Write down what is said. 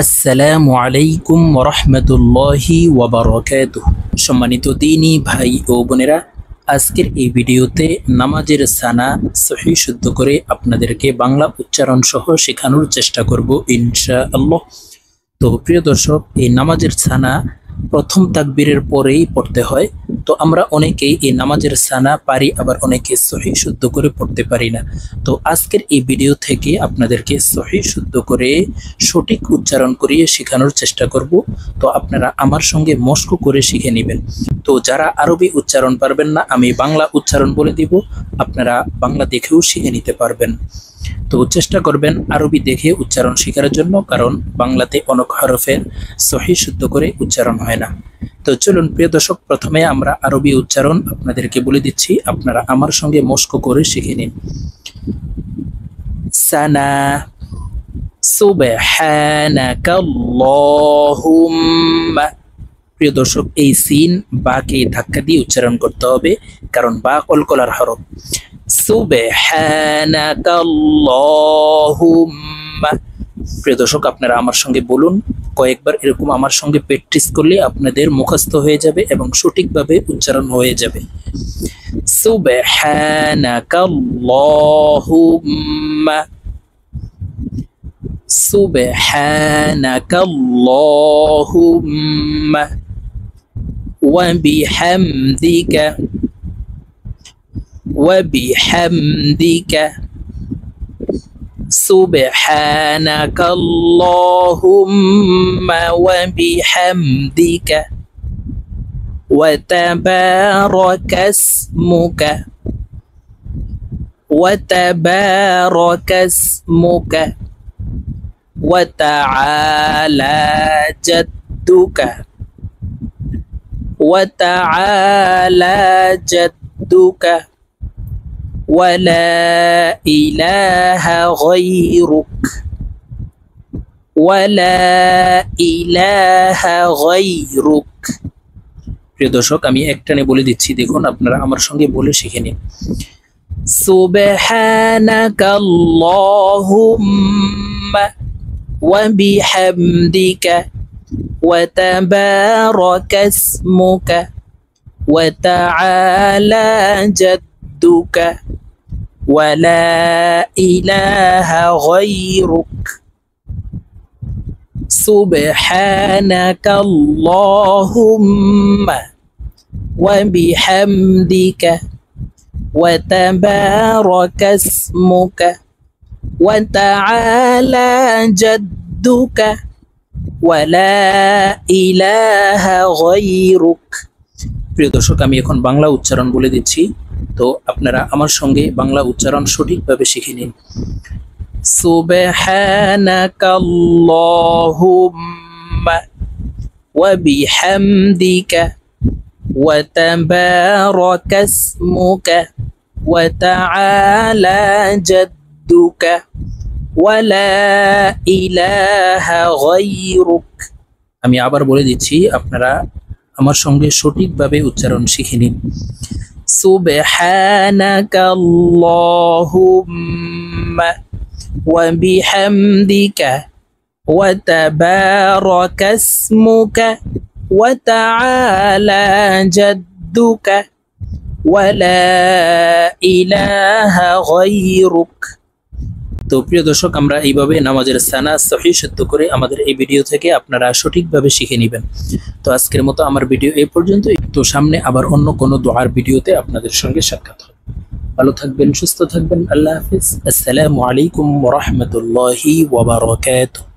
আসসালামু আলাইকুম ওরহমতুল্লাহি ওয়াবারাকাতুহু। সম্মানিত দ্বীনী ভাই ও বোনেরা, আজকের এই ভিডিওতে নামাজের সানা সহিহ শুদ্ধ করে আপনাদেরকে বাংলা উচ্চারণ সহ শেখানোর চেষ্টা করব ইনশাআল্লাহ। তো প্রিয় দর্শক, এই নামাজের সানা প্রথম তাকবীরের পরেই পড়তে হয়। তো আমরা অনেকেই এই নামাজের সানা পারি, আবার অনেকে সহিহ শুদ্ধ করে পড়তে পারি না। তো আজকের এই ভিডিও থেকে আপনাদেরকে সহিহ শুদ্ধ করে সঠিক উচ্চারণ করিয়ে শেখানোর চেষ্টা করব। তো আপনারা আমার সঙ্গে মস্ক করে শিখে নেবেন। তো যারা আরবি উচ্চারণ পারবেন না, আমি বাংলা উচ্চারণ বলে দিব, আপনারা বাংলা দেখেও শিখে নিতে পারবেন। তো চেষ্টা করবেন আরবি দেখে উচ্চারণ শেখার জন্য, কারণ বাংলাতে অনেক হরফের সহিহ শুদ্ধ করে উচ্চারণ হয় না। তো চলুন প্রিয় দর্শক, প্রথমে আমরা আরবি উচ্চারণ আপনাদেরকে বলে দিচ্ছি, আপনারা আমার সঙ্গে মস্ক করে শিখে নিন। সানা, সুবহানাকাল্লাহুম্মা। প্রিয় দর্শক, এই সিন বাকে ধাক্কা দিয়ে উচ্চারণ করতে হবে, কারণ বা কলকলার হরফ। সুবহানাকাল্লাহুম্মা। প্রিয় দর্শক, আপনারা আমার সঙ্গে বলুন, কয়েকবার এরকম আমার সঙ্গে প্র্যাকটিস করলে আপনাদের মুখস্থ হয়ে যাবে এবং সঠিকভাবে উচ্চারণ হয়ে যাবে। সুবহানাকাল্লাহুম্মা, সুবহানাকাল্লাহুম্মা ওয়া বিহামদিকা, ওয়া বিহামদিকা। সুবহানাকাল্লাহুম্মা ওয়া বিহামদিকা ওয়া তাবারাকাসমুকা, ওয়া তাবারাকাসমুকা ওয়া তাআলা জাদ্দুকা, ওয়া তাআলা জাদ্দুকা ولا إله غيرك، ولا إله غيرك। প্রিয় দর্শক, আমি একটানে বলে দিচ্ছি, দেখুন আপনারা আমার সঙ্গে বলে শিখে নিন। সুবহানাকাল্লাহুম্মা ওয়া বিহামদিকা ওয়া তাবারাকাসমুকা ওয়া তাআলা জাদ্দুকা ولا إله غيرك سبحانك اللهم وبحمدك وتبارك اسمك وتعالى جدك ولا إله غيرك। প্রিয় দর্শক, আমি এখন বাংলা উচ্চারণ বলে দিচ্ছি, তো আপনারা আমার সঙ্গে বাংলা উচ্চারণ সঠিকভাবে শিখে নিন। সুবহানাকাল্লাহুম্মা ওয়া বিহামদিকা ওয়া তাবারাকাসমুকা ওয়া তাআলা জাদ্দুকা ওয়া লা ইলাহা গায়রুক। আমি আবার বলে দিচ্ছি, আপনারা আমার সঙ্গে সঠিকভাবে উচ্চারণ শিখে নিন। সুবহানাকাল্লাহুম্মা ওয়া বিহামদিকা ওয়া তাবারাকাসমুকা ওয়া তাআলা জাদ্দুকা ওয়া লা ইলাহা গায়রুক। তো প্রিয় দর্শক, আমরা এইভাবে নামাজের সানা সহিহ শুদ্ধ করে আমাদের এই ভিডিও থেকে আপনারা সঠিকভাবে শিখে নেবেন। তো আজকের মতো আমার ভিডিও এই পর্যন্ত। তো সামনে আবার অন্য কোনো দোয়ার ভিডিওতে আপনাদের সঙ্গে সাক্ষাৎ হবে। ভালো থাকবেন, সুস্থ থাকবেন। আল্লাহ হাফেজ। আসসালামু আলাইকুম ওয়া রাহমাতুল্লাহি ওয়া বারাকাতুহু।